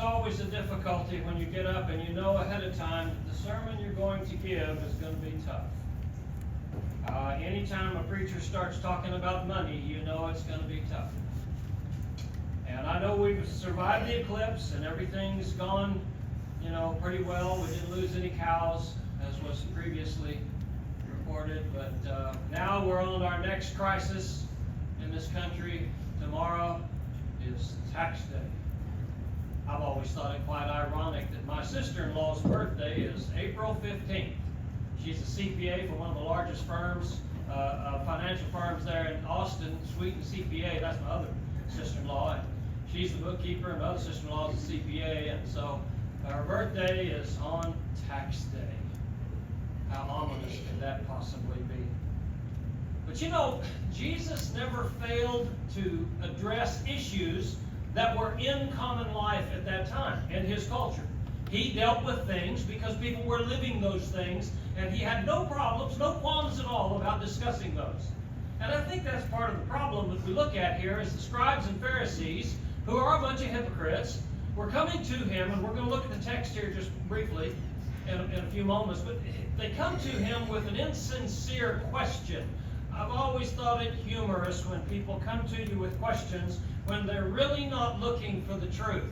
always a difficulty when you get up and you know ahead of time that the sermon you're going to give is going to be tough. Anytime a preacher starts talking about money, you know it's going to be tough. And I know we've survived the eclipse and everything's gone, pretty well. We didn't lose any cows, as was previously reported. But now we're on our next crisis in this country. Tomorrow is tax day. I've always thought it quite ironic that my sister-in-law's birthday is April 15th. She's a CPA for one of the largest firms, financial firms there in Austin, Sweeten CPA. That's my other sister-in-law. And she's the bookkeeper, and my other sister-in-law is a CPA. And so her birthday is on tax day. How ominous could that possibly be? But Jesus never failed to address issues that were in common life at that time in his culture. He dealt with things because people were living those things, and he had no problems, no qualms at all about discussing those. And I think that's part of the problem that we look at here is the scribes and Pharisees, who are a bunch of hypocrites, were coming to him, and we're going to look at the text here just briefly in a few moments, but they come to him with an insincere question. I've always thought it humorous when people come to you with questions when they're really not looking for the truth.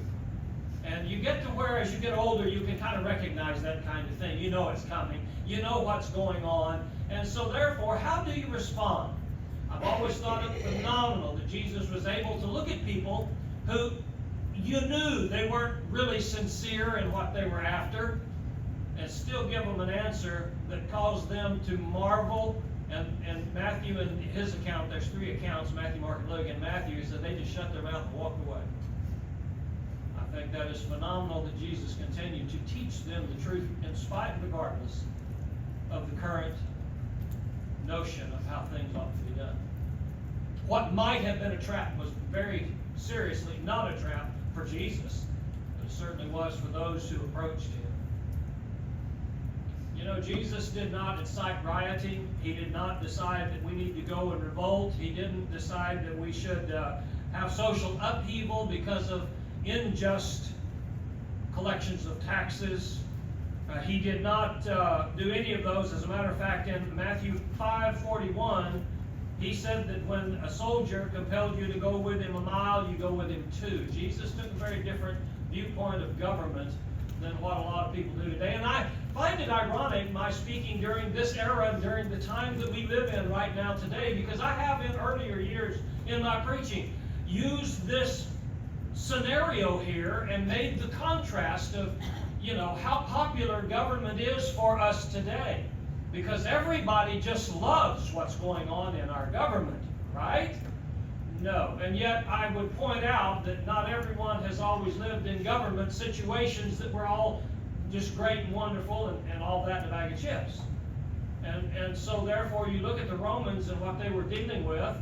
And you get to where, as you get older, you can kind of recognize that kind of thing. You know it's coming. You know what's going on. And so therefore, how do you respond? I've always thought it phenomenal that Jesus was able to look at people who you knew they weren't really sincere in what they were after, and still give them an answer that caused them to marvel. And Matthew, in his account, there's three accounts, Matthew, Mark, and Luke. And Matthew said they just shut their mouth and walked away. I think that is phenomenal that Jesus continued to teach them the truth in spite and regardless of the current notion of how things ought to be done. What might have been a trap was very seriously not a trap for Jesus, but it certainly was for those who approached him. Jesus did not incite rioting. He did not decide that we need to go and revolt. He didn't decide that we should have social upheaval because of unjust collections of taxes. He did not do any of those. As a matter of fact, in Matthew 5:41, he said that when a soldier compelled you to go with him a mile, you go with him two. Jesus took a very different viewpoint of government than what a lot of people do today. And I find it ironic, my speaking during this era, during the time that we live in right now today, because I have in earlier years in my preaching used this scenario here and made the contrast of, how popular government is for us today. Because everybody just loves what's going on in our government, right? No. And yet I would point out that not everyone has always lived in government situations that were all just great and wonderful and all that in a bag of chips. And so therefore you look at the Romans and what they were dealing with.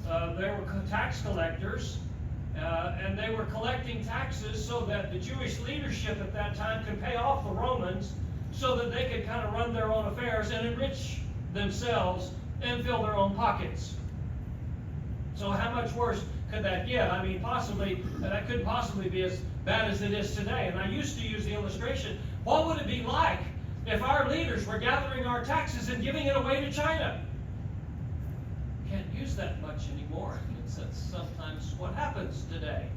They were tax collectors, and they were collecting taxes so that the Jewish leadership at that time could pay off the Romans so that they could kind of run their own affairs and enrich themselves and fill their own pockets. So how much worse could that get? I mean, that couldn't possibly be as bad as it is today. And I used to use the illustration, what would it be like if our leaders were gathering our taxes and giving it away to China? Can't use that much anymore. That's sometimes what happens today.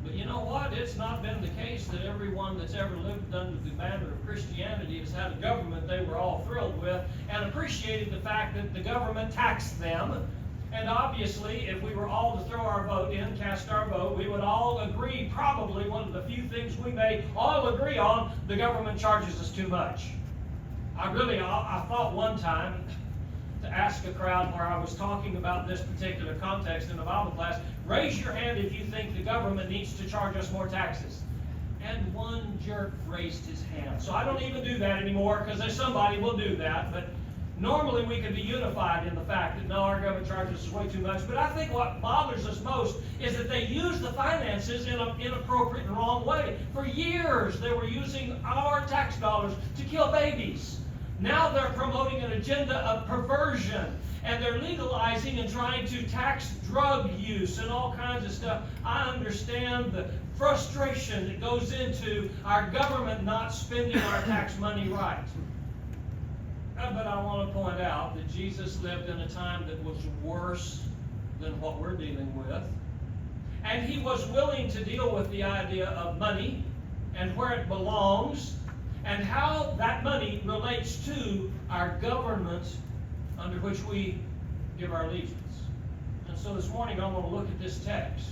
But you know what? It's not been the case that everyone that's ever lived under the banner of Christianity has had a government they were all thrilled with and appreciated the fact that the government taxed them. And obviously, if we were all to throw our vote in, cast our vote, we would all agree, probably one of the few things we may all agree on, the government charges us too much. I thought one time to ask a crowd where I was talking about this particular context in the Bible class, raise your hand if you think the government needs to charge us more taxes. And one jerk raised his hand. So I don't even do that anymore because there's somebody will do that. But normally we could be unified in the fact that no, our government charges us way too much. But I think what bothers us most is that they use the finances in an inappropriate and wrong way. For years they were using our tax dollars to kill babies. Now they're promoting an agenda of perversion. And they're legalizing and trying to tax drug use and all kinds of stuff. I understand the frustration that goes into our government not spending our tax money right. But I want to point out that Jesus lived in a time that was worse than what we're dealing with. And he was willing to deal with the idea of money and where it belongs and how that money relates to our government under which we give our allegiance. And so this morning I want to look at this text.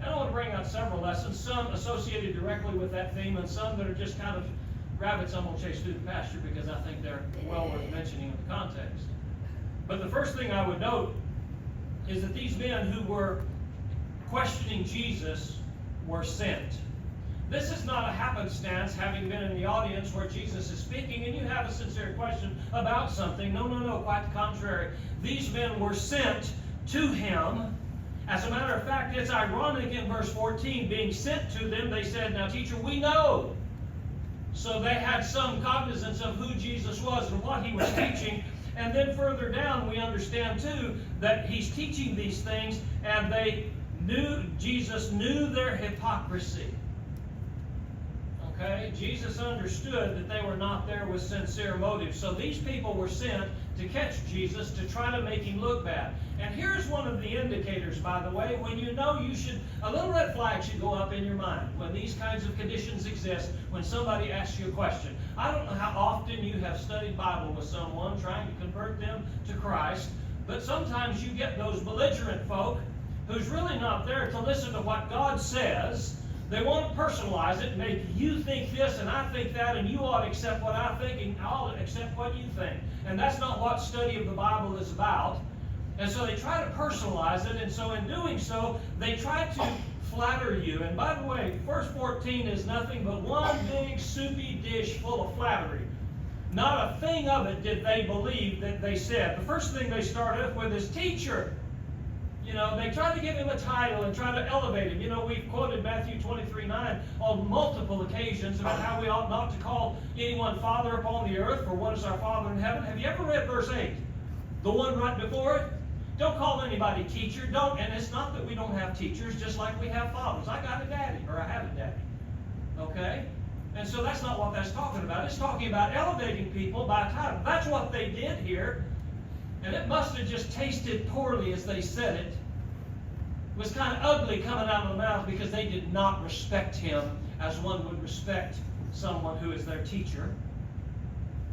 And I want to bring out several lessons, some associated directly with that theme and some that are just kind of rabbits I'm going to chase through the pasture because I think they're well worth mentioning in the context. But the first thing I would note is that these men who were questioning Jesus were sent. This is not a happenstance, having been in the audience where Jesus is speaking and you have a sincere question about something. No, quite the contrary. These men were sent to him. As a matter of fact, it's ironic in verse 14, being sent to them, they said, "Now, teacher, we know." So they had some cognizance of who Jesus was and what he was teaching. And then further down, we understand too that he's teaching these things and Jesus knew their hypocrisy. Okay? Jesus understood that they were not there with sincere motives. So these people were sent to catch Jesus to try to make him look bad. And here's one of the indicators, by the way, when you know a little red flag should go up in your mind when these kinds of conditions exist, when somebody asks you a question. I don't know how often you have studied Bible with someone trying to convert them to Christ, but sometimes you get those belligerent folk who's really not there to listen to what God says. They want to personalize it, make you think this and I think that, and you ought to accept what I think and I'll accept what you think. And that's not what study of the Bible is about. And so they try to personalize it, and so in doing so, they try to flatter you. And by the way, verse 14 is nothing but one big soupy dish full of flattery. Not a thing of it did they believe that they said. The first thing they started off with is teacher. You know, they tried to give him a title and try to elevate him. You know, we've quoted Matthew 23:9 on multiple occasions about how we ought not to call anyone father upon the earth, for what is our Father in heaven? Have you ever read verse 8? The one right before it? Don't call anybody teacher. Don't. And it's not that we don't have teachers, just like we have fathers. I got a daddy, or I have a daddy. Okay? And so that's not what that's talking about. It's talking about elevating people by title. That's what they did here. And it must have just tasted poorly as they said it. It was kind of ugly coming out of the mouth because they did not respect him as one would respect someone who is their teacher.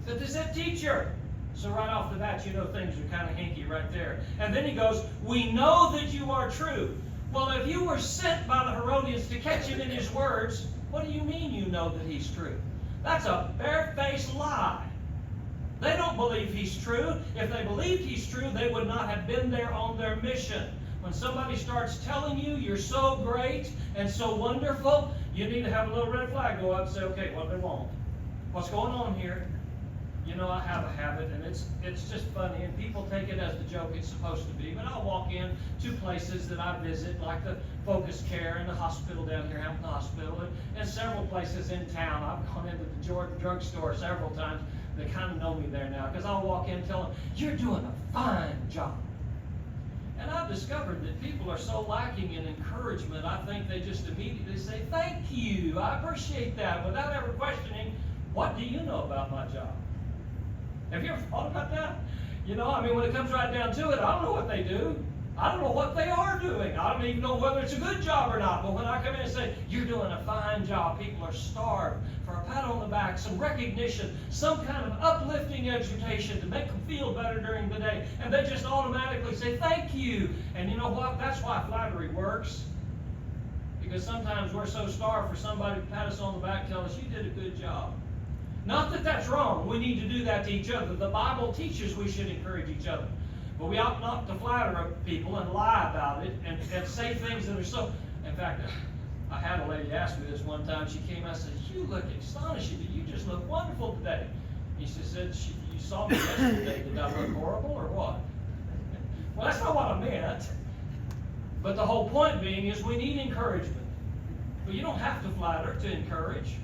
But they said teacher. So right off the bat, you know things are kind of hinky right there. And then he goes, "We know that you are true." Well, if you were sent by the Herodians to catch him in his words, what do you mean you know that he's true? That's a barefaced lie. They don't believe he's true. If they believed he's true, they would not have been there on their mission. When somebody starts telling you you're so great and so wonderful, you need to have a little red flag go up and say, okay, what do they want? What's going on here? You know, I have a habit, and it's just funny, and people take it as the joke it's supposed to be, but I'll walk in to places that I visit, like the Focus Care and the hospital down here, Hamilton Hospital, and several places in town. I've gone into the Jordan drugstore several times. They kind of know me there now, because I'll walk in and tell them, "You're doing a fine job." And I've discovered that people are so lacking in encouragement, I think they just immediately say, "Thank you, I appreciate that," without ever questioning, what do you know about my job? Have you ever thought about that? You know, I mean, when it comes right down to it, I don't know what they do. I don't know what they are doing. I don't even know whether it's a good job or not. But when I come in and say, "You're doing a fine job," people are starved for a pat on the back, some recognition, some kind of uplifting exhortation to make them feel better during the day. And they just automatically say, "Thank you." And you know what? That's why flattery works. Because sometimes we're so starved for somebody to pat us on the back, tell us, "You did a good job." Not that that's wrong. We need to do that to each other. The Bible teaches we should encourage each other. But we ought not to flatter people and lie about it and say things that are so... In fact, I had a lady ask me this one time. She came and I said, "You look astonishing. You just look wonderful today." She said, "You saw me yesterday. Did I look horrible or what?" Well, that's not what I meant. But the whole point being is we need encouragement. But you don't have to flatter to encourage.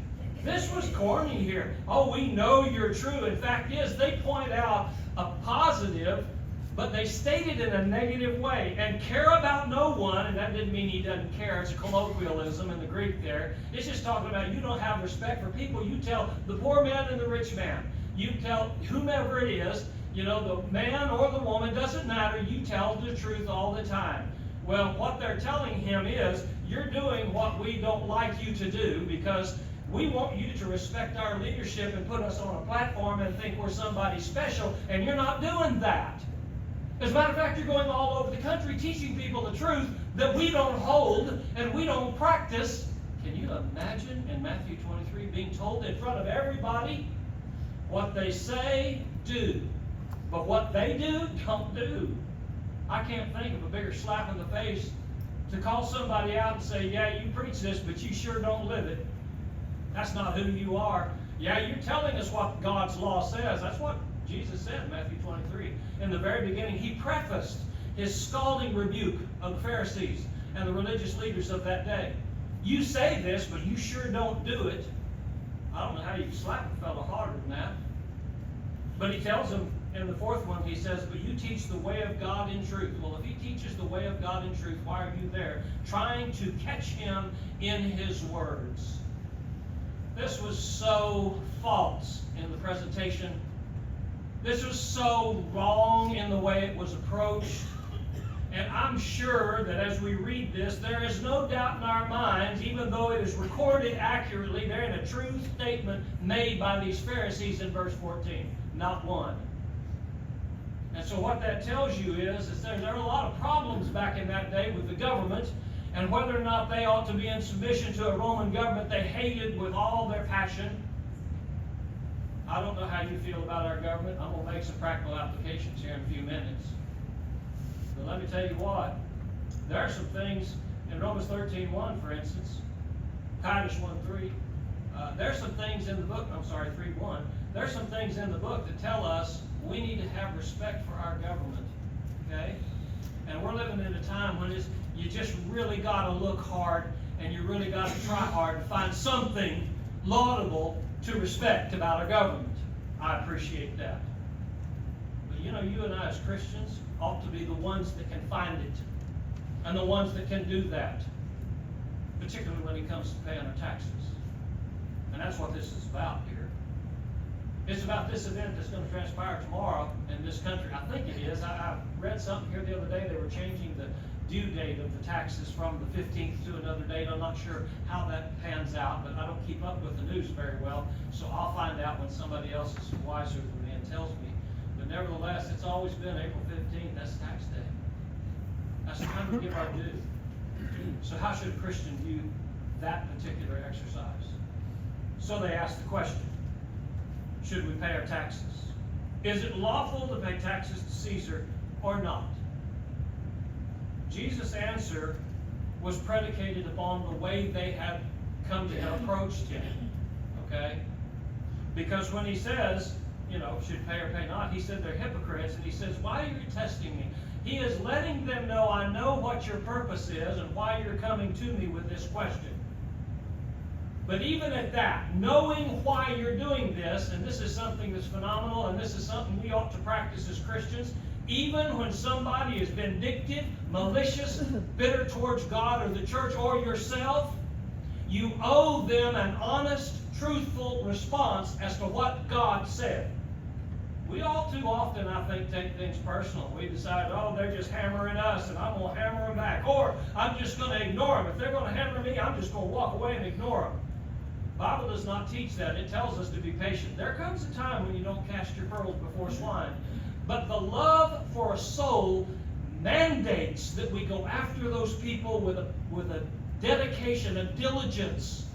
This was corny here. Oh, we know you're true. In fact is, they point out a positive, but they state it in a negative way. And care about no one, and that didn't mean he doesn't care. It's a colloquialism in the Greek there. It's just talking about you don't have respect for people. You tell the poor man and the rich man. You tell whomever it is, you know, the man or the woman, doesn't matter. You tell the truth all the time. Well, what they're telling him is, you're doing what we don't like you to do because we want you to respect our leadership and put us on a platform and think we're somebody special, and you're not doing that. As a matter of fact, you're going all over the country teaching people the truth that we don't hold and we don't practice. Can you imagine in Matthew 23 being told in front of everybody what they say, do, but what they do, don't do? I can't think of a bigger slap in the face to call somebody out and say, yeah, you preach this, but you sure don't live it. That's not who you are. Yeah, you're telling us what God's law says. That's what Jesus said in Matthew 23. In the very beginning, he prefaced his scalding rebuke of the Pharisees and the religious leaders of that day. You say this, but you sure don't do it. I don't know how you can slap a fellow harder than that. But he tells them in the fourth one, he says, but you teach the way of God in truth. Well, if he teaches the way of God in truth, why are you there? Trying to catch him in his words. This was so false in the presentation. This was so wrong in the way it was approached. And I'm sure that as we read this, there is no doubt in our minds, even though it is recorded accurately, there in a true statement made by these Pharisees in verse 14. Not one. And so what that tells you is there are a lot of problems back in that day with the government, and whether or not they ought to be in submission to a Roman government they hated with all their passion. I don't know how you feel about our government. I'm going to make some practical applications here in a few minutes. But let me tell you what. There are some things in Romans 13:1, for instance, Titus 1:3. There's some things in the book, 3:1. There's some things in the book that tell us we need to have respect for our government. Okay? And we're living in a time when you just really got to look hard and you really got to try hard to find something laudable to respect about our government. I appreciate that. But you know, you and I as Christians ought to be the ones that can find it and the ones that can do that, particularly when it comes to paying our taxes. And that's what this is about here. It's about this event that's going to transpire tomorrow in this country. I think it is. I read something here the other day. They were changing the due date of the taxes from the 15th to another date. I'm not sure how that pans out, but I don't keep up with the news very well, so I'll find out when somebody else is wiser than me and tells me. But nevertheless, it's always been April 15th. That's tax day. That's the time to give our due. So how should a Christian view that particular exercise? So they asked the question, should we pay our taxes? Is it lawful to pay taxes to Caesar or not? Jesus' answer was predicated upon the way they had come to have approached him. Okay? Because when he says, you know, should pay or pay not, he said they're hypocrites, and he says, why are you testing me? He is letting them know, I know what your purpose is and why you're coming to me with this question. But even at that, knowing why you're doing this, and this is something that's phenomenal, and this is something we ought to practice as Christians, even when somebody is vindictive, malicious, bitter towards God or the church or yourself, you owe them an honest, truthful response as to what God said. We all too often, I think, take things personal. We decide, oh, they're just hammering us, and I'm going to hammer them back. Or I'm just going to ignore them. If they're going to hammer me, I'm just going to walk away and ignore them. The Bible does not teach that. It tells us to be patient. There comes a time when you don't cast your pearls before swine. But the love for a soul mandates that we go after those people with a dedication, a diligence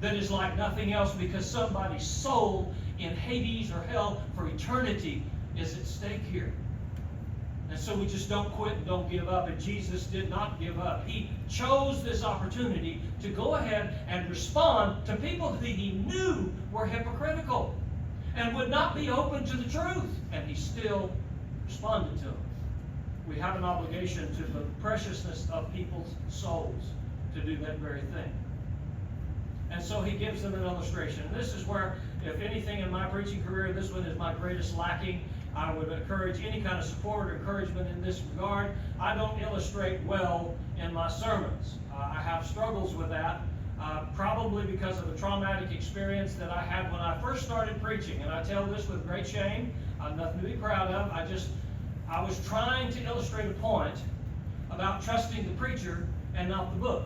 that is like nothing else, because somebody's soul in Hades or hell for eternity is at stake here. And so we just don't quit and don't give up. And Jesus did not give up. He chose this opportunity to go ahead and respond to people that he knew were hypocritical and would not be open to the truth. And he still responded to them. We have an obligation to the preciousness of people's souls to do that very thing. And so he gives them an illustration. And this is where, if anything in my preaching career, this one is my greatest lacking. I would encourage any kind of support or encouragement in this regard. I don't illustrate well in my sermons. I have struggles with that, probably because of a traumatic experience that I had when I first started preaching. And I tell this with great shame. Nothing to be proud of. I was trying to illustrate a point about trusting the preacher and not the book.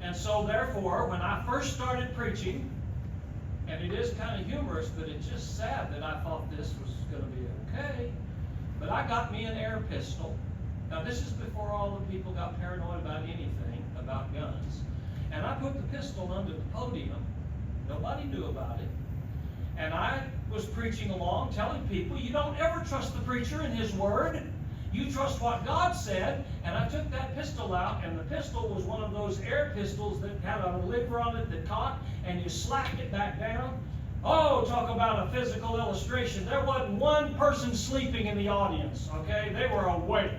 And so therefore, when I first started preaching, and it is kind of humorous, but it's just sad that I thought this was going to be okay, but I got me an air pistol. Now this is before all the people got paranoid about anything, about guns. And I put the pistol under the podium. Nobody knew about it. And I was preaching along, telling people, you don't ever trust the preacher and his word. You trust what God said. And I took that pistol out, and the pistol was one of those air pistols that had a lever on it that cocked, and you slapped it back down. Oh, talk about a physical illustration. There wasn't one person sleeping in the audience, okay? They were awake.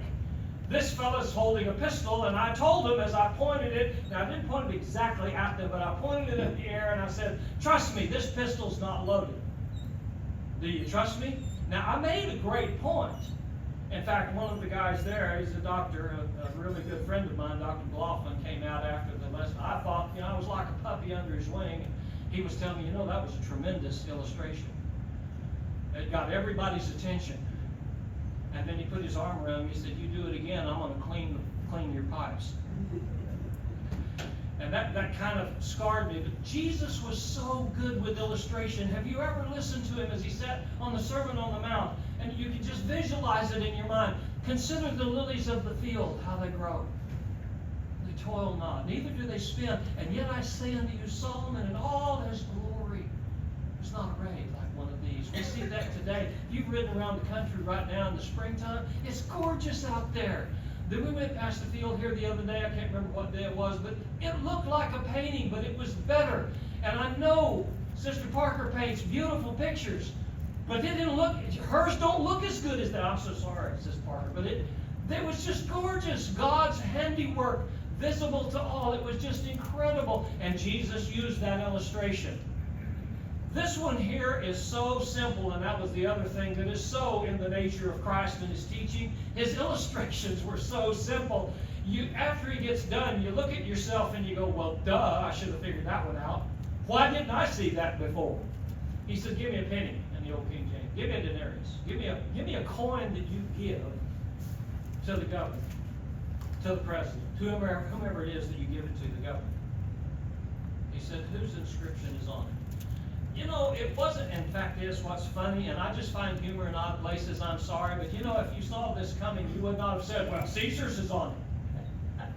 This fella's holding a pistol, and I told him as I pointed it, now I didn't point it exactly at them, but I pointed it in the air, and I said, trust me, this pistol's not loaded. Do you trust me? Now, I made a great point. In fact, one of the guys there, he's a doctor, a really good friend of mine, Dr. McLaughlin, came out after the lesson. I thought, I was like a puppy under his wing. He was telling me, that was a tremendous illustration. It got everybody's attention. And then he put his arm around me. He said, you do it again, I'm going to clean your pipes. And that kind of scarred me. But Jesus was so good with illustration. Have you ever listened to him as he sat on the Sermon on the Mount? And you can just visualize it in your mind. Consider the lilies of the field, how they grow. They toil not, neither do they spin. And yet I say unto you, Solomon in all his glory was not arrayed like one of these. We see that today. If you've ridden around the country right now in the springtime, it's gorgeous out there. Then we went past the field here the other day. I can't remember what day it was, but it looked like a painting, but it was better. And I know Sister Parker paints beautiful pictures, but it didn't look, hers don't look as good as that. I'm so sorry, Sister Parker, but it was just gorgeous. God's handiwork visible to all. It was just incredible. And Jesus used that illustration. This one here is so simple, and that was the other thing that is so in the nature of Christ and his teaching. His illustrations were so simple. After he gets done, you look at yourself and you go, well, duh, I should have figured that one out. Why didn't I see that before? He said, give me a penny in the old King James. Give me a denarius. Give me a coin that you give to the governor, to the president, to whomever it is that you give it to the governor. He said, whose inscription is on it? It wasn't, in fact, what's funny, and I just find humor in odd places, I'm sorry, but if you saw this coming, you would not have said, well, Caesar's is on it.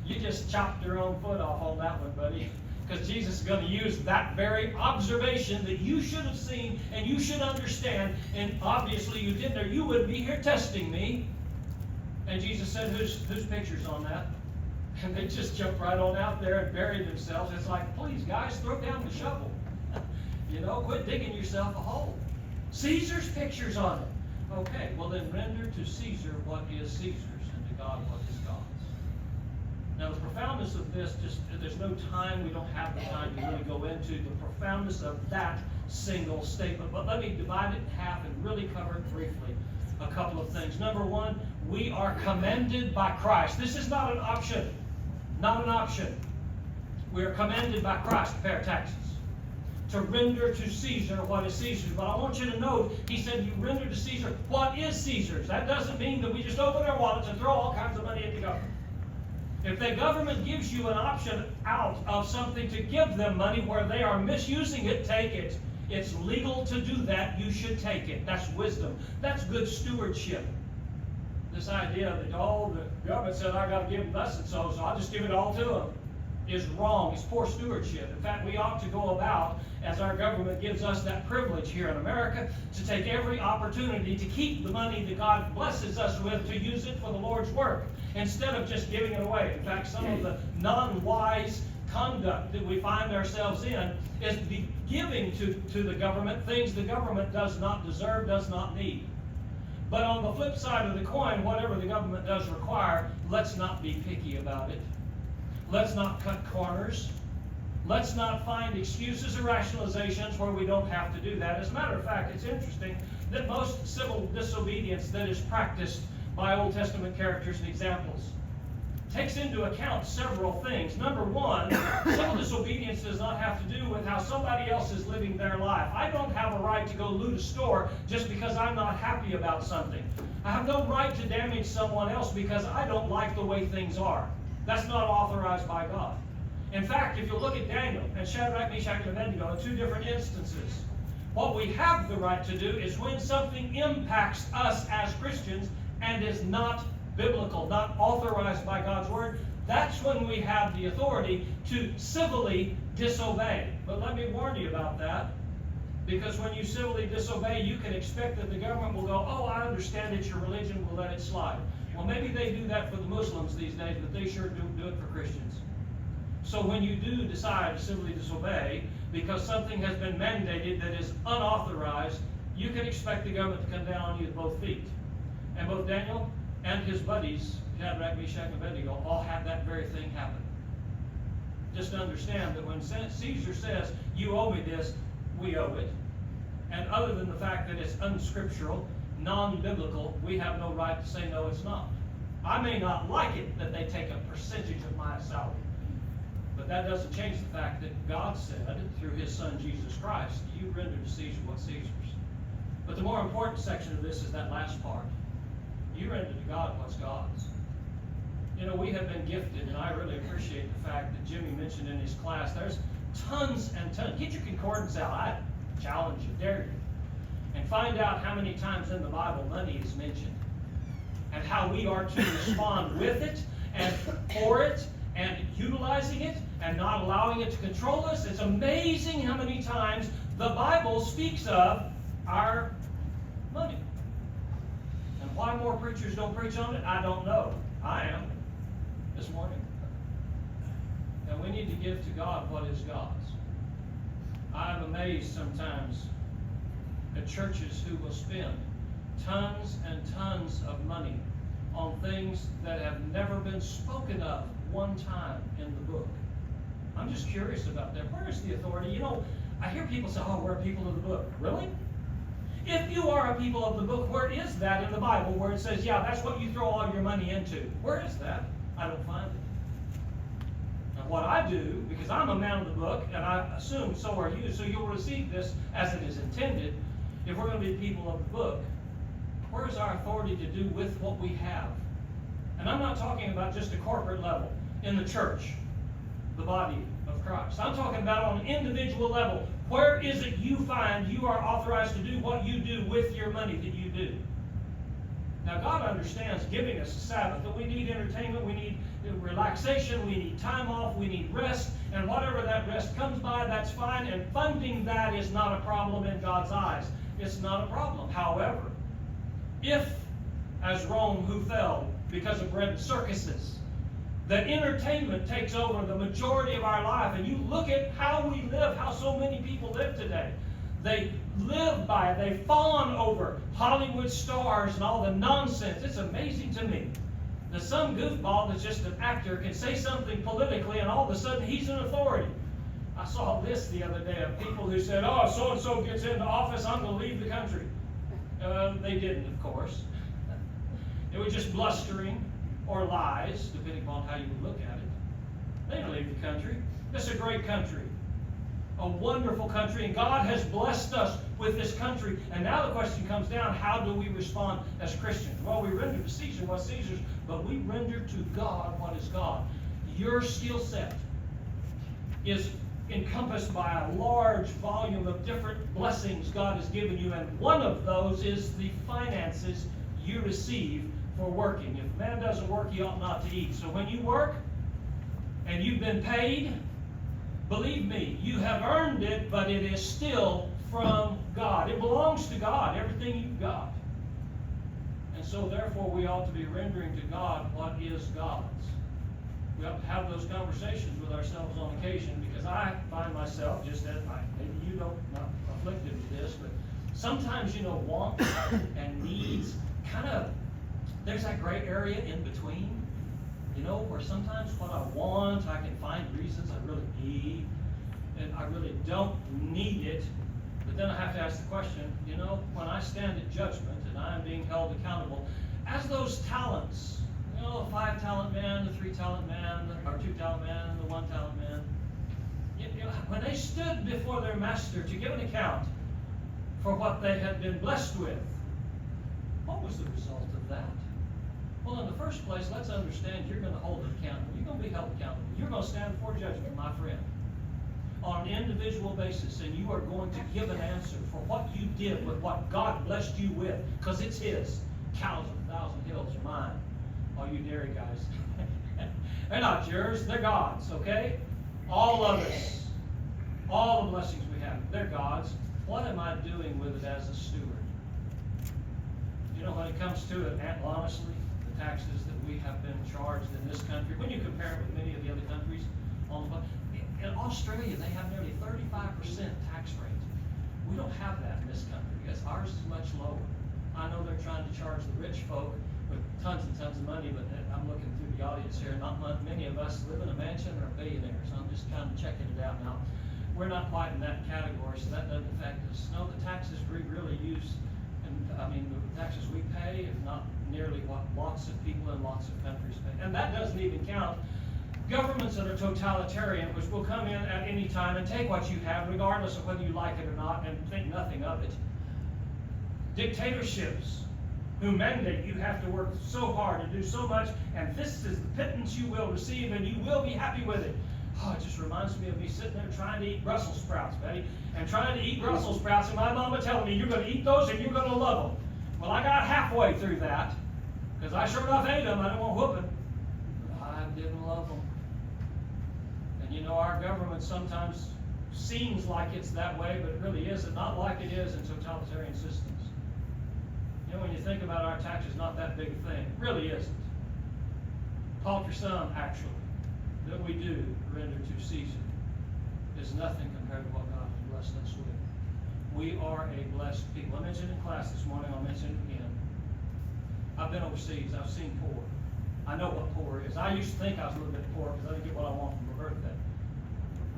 You just chopped your own foot off on that one, buddy, because Jesus is going to use that very observation that you should have seen and you should understand, and obviously you didn't, or you wouldn't be here testing me. And Jesus said, whose picture's on that? And they just jumped right on out there and buried themselves. It's like, please, guys, throw down the shovel. Quit digging yourself a hole. Caesar's picture's on it. Okay, well then render to Caesar what is Caesar's and to God what is God's. Now the profoundness of this, there's no time, we don't have the time to really go into the profoundness of that single statement. But let me divide it in half and really cover it briefly. A couple of things. Number one, we are commended by Christ. This is not an option. Not an option. We are commended by Christ to pay our taxes, to render to Caesar what is Caesar's. But I want you to note, he said you render to Caesar what is Caesar's. That doesn't mean that we just open our wallets and throw all kinds of money at the government. If the government gives you an option out of something to give them money where they are misusing it, take it. It's legal to do that. You should take it. That's wisdom. That's good stewardship. This idea that, the government said I got to give them thus and so I'll just give it all to them, is wrong. It's poor stewardship. In fact, we ought to go about, as our government gives us that privilege here in America, to take every opportunity to keep the money that God blesses us with, to use it for the Lord's work, instead of just giving it away. In fact, some of the non-wise conduct that we find ourselves in is giving to the government things the government does not deserve, does not need. But on the flip side of the coin, whatever the government does require, let's not be picky about it. Let's not cut corners. Let's not find excuses or rationalizations where we don't have to do that. As a matter of fact, it's interesting that most civil disobedience that is practiced by Old Testament characters and examples takes into account several things. Number one, civil disobedience does not have to do with how somebody else is living their life. I don't have a right to go loot a store just because I'm not happy about something. I have no right to damage someone else because I don't like the way things are. That's not authorized by God. In fact, if you look at Daniel and Shadrach, Meshach, and Abednego in two different instances, what we have the right to do is when something impacts us as Christians and is not biblical, not authorized by God's word, that's when we have the authority to civilly disobey. But let me warn you about that, because when you civilly disobey, you can expect that the government will go, oh, I understand it's your religion, we'll let it slide. Well, maybe they do that for the Muslims these days, but they sure don't do it for Christians. So when you do decide to civilly disobey, because something has been mandated that is unauthorized, you can expect the government to come down on you with both feet. And both Daniel and his buddies, Shadrach, Meshach, and Abednego, all had that very thing happen. Just understand that when Caesar says, you owe me this, we owe it. And other than the fact that it's unscriptural, non-biblical, we have no right to say, no, it's not. I may not like it that they take a percentage of my salary. But that doesn't change the fact that God said, through his Son Jesus Christ, you render to Caesar what's Caesar's. But the more important section of this is that last part. You render to God what's God's. You know, we have been gifted, and I really appreciate the fact that Jimmy mentioned in his class, there's tons and tons. Get your concordance out. I challenge you, dare you. And find out how many times in the Bible money is mentioned. And how we are to respond with it, and for it, and utilizing it, and not allowing it to control us. It's amazing how many times the Bible speaks of our money. And why more preachers don't preach on it, I don't know. I am this morning. And we need to give to God what is God's. I'm amazed sometimes at churches who will spend tons and tons of money on things that have never been spoken of one time in the book. I'm just curious about that. Where is the authority? You know, I hear people say, oh, we're a people of the book. Really? If you are a people of the book, where is that in the Bible where it says, yeah, that's what you throw all your money into? Where is that? I don't find it. And what I do, because I'm a man of the book, and I assume so are you, so you'll receive this as it is intended. If we're going to be people of the book, where is our authority to do with what we have? And I'm not talking about just a corporate level in the church, the body of Christ. I'm talking about on an individual level. Where is it you find you are authorized to do what you do with your money that you do? Now, God understands giving us a Sabbath, that we need entertainment, we need relaxation, we need time off, we need rest, and whatever that rest comes by, that's fine, and funding that is not a problem in God's eyes. It's not a problem. However, if, as Rome who fell because of bread and circuses, that entertainment takes over the majority of our life, and you look at how we live, how so many people live today. They live by it. They fawn over Hollywood stars and all the nonsense. It's amazing to me that some goofball that's just an actor can say something politically, and all of a sudden he's an authority. I saw this the other day of people who said, oh, so-and-so gets into office, I'm going to leave the country. They didn't, of course. It was just blustering or lies, depending upon how you look at it. They didn't leave the country. It's a great country. A wonderful country, and God has blessed us with this country. And now the question comes down, how do we respond as Christians? Well, we render to Caesar what's Caesar's, but we render to God what is God. Your skill set is encompassed by a large volume of different blessings God has given you, and one of those is the finances you receive for working. If man doesn't work, he ought not to eat. So when you work and you've been paid, believe me, you have earned it, but it is still from God. It belongs to God, everything you've got. And so therefore we ought to be rendering to God what is God's. We ought to have those conversations with ourselves on occasion, because I find myself, just as maybe you don't, not afflicted with this, but sometimes, you know, wants and needs kind of, there's that gray area in between, you know, where sometimes what I want, I can find reasons I really need. and I really don't need it. But then I have to ask the question, when I stand at judgment and I am being held accountable, as those talents, the 5-talent man, the 3-talent man, or 2-talent man, the 1-talent man, when they stood before their master to give an account for what they had been blessed with, what was the result of that? Well, in the first place, let's understand you're going to hold it accountable. You're going to be held accountable. You're going to stand before judgment, my friend, on an individual basis, and you are going to give an answer for what you did with what God blessed you with, because it's His. Cows of 1,000 hills are mine. All you dairy guys. They're not yours, they're God's, okay? All of us, all the blessings we have, they're God's. What am I doing with it as a steward? When it comes to it, honestly, the taxes that we have been charged in this country, when you compare it with many of the other countries, in Australia, they have nearly 35% tax rate. We don't have that in this country, because ours is much lower. I know they're trying to charge the rich folk with tons and tons of money, but I'm looking through the audience here. Not many of us live in a mansion or are billionaires. I'm just kind of checking it out now. We're not quite in that category, so that doesn't affect us. No, the taxes we really use, the taxes we pay is not nearly what lots of people in lots of countries pay. And that doesn't even count governments that are totalitarian, which will come in at any time and take what you have, regardless of whether you like it or not, and think nothing of it. Dictatorships who mandate you have to work so hard and do so much, and this is the pittance you will receive, and you will be happy with it. Oh, it just reminds me of me sitting there trying to eat Brussels sprouts, Betty, and trying to eat Brussels sprouts, and my mama telling me, you're going to eat those and you're going to love them. Well, I got halfway through that, because I sure enough ate them. I didn't want whooping. I didn't love them. And our government sometimes seems like it's that way, but it really isn't. Not like it is in totalitarian systems. When you think about our taxes, not that big a thing. It really isn't. Paltry sum, actually, that we do render to Caesar is nothing compared to what God has blessed us with. We are a blessed people. I mentioned in class this morning, I'll mention it again. I've been overseas. I've seen poor. I know what poor is. I used to think I was a little bit poor because I didn't get what I want for my birthday.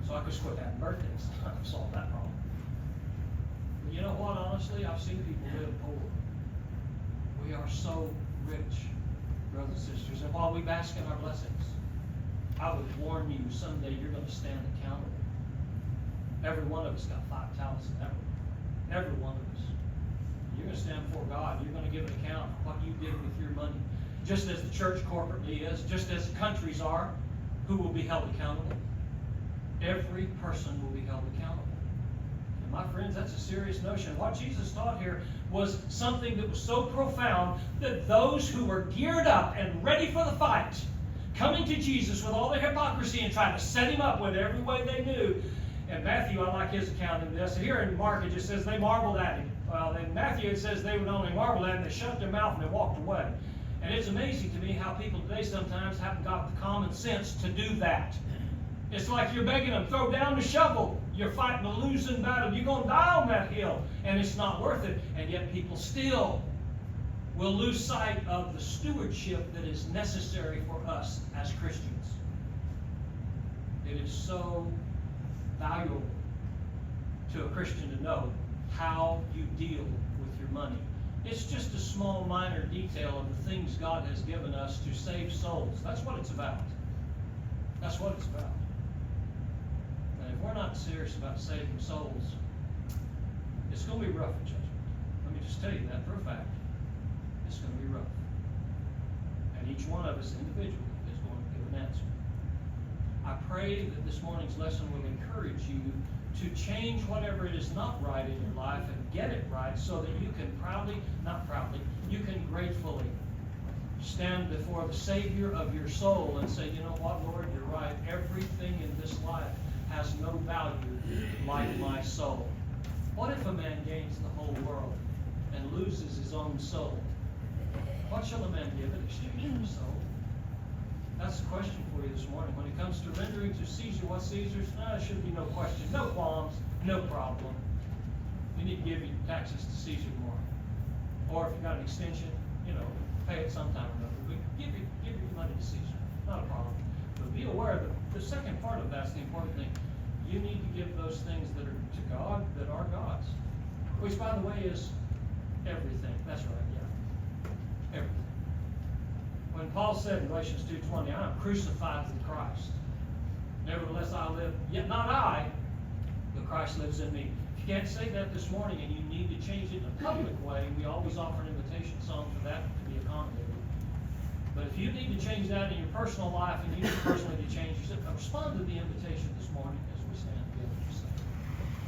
So I could just quit having birthdays. I could solve that problem. But you know what, honestly, I've seen people live poor. We are so rich, brothers and sisters. And while we bask in our blessings, I would warn you, someday you're going to stand accountable. Every one of us got 5 talents in that room. Every one of us. You're going to stand before God. You're going to give an account of what you did with your money. Just as the church corporately is, just as countries are, who will be held accountable? Every person will be held accountable. And my friends, that's a serious notion. What Jesus taught here was something that was so profound that those who were geared up and ready for the fight, coming to Jesus with all their hypocrisy and trying to set him up with every way they knew. And Matthew, I like his account of this. Here in Mark, it just says they marveled at him. Well, in Matthew, it says they would only marvel at him, they shut their mouth and they walked away. And it's amazing to me how people today sometimes haven't got the common sense to do that. It's like you're begging them, throw down the shovel. You're fighting a losing battle. You're going to die on that hill. And it's not worth it. And yet people still will lose sight of the stewardship that is necessary for us as Christians. It is so valuable to a Christian to know how you deal with your money. It's just a small, minor detail of the things God has given us to save souls. That's what it's about. That's what it's about. And if we're not serious about saving souls, it's going to be rough at judgment. Let me just tell you that for a fact. It's going to be rough. And each one of us individually is going to give an answer. I pray that this morning's lesson will encourage you to change whatever it is not right in your life and get it right so that you can you can gratefully stand before the Savior of your soul and say, you know what, Lord, you're right. Everything in this life has no value like my soul. What if a man gains the whole world and loses his own soul? What shall a man give in exchange for his soul? That's the question for you this morning. When it comes to rendering to Caesar what Caesar's, there should be no question, no qualms, no problem. You need to give your taxes to Caesar tomorrow. Or if you've got an extension, pay it sometime or another. But give your money to Caesar. Not a problem. But be aware that the second part of that's the important thing. you need to give those things that are to God, that are God's. Which, by the way, is everything. That's right, yeah. Everything. When Paul said in Galatians 2:20, I am crucified with Christ. Nevertheless I live, yet not I, but Christ lives in me. If you can't say that this morning and you need to change it in a public way, we always offer an invitation song for that to be accommodated. But if you need to change that in your personal life and you need personally to change, respond to the invitation this morning as we stand together to sing.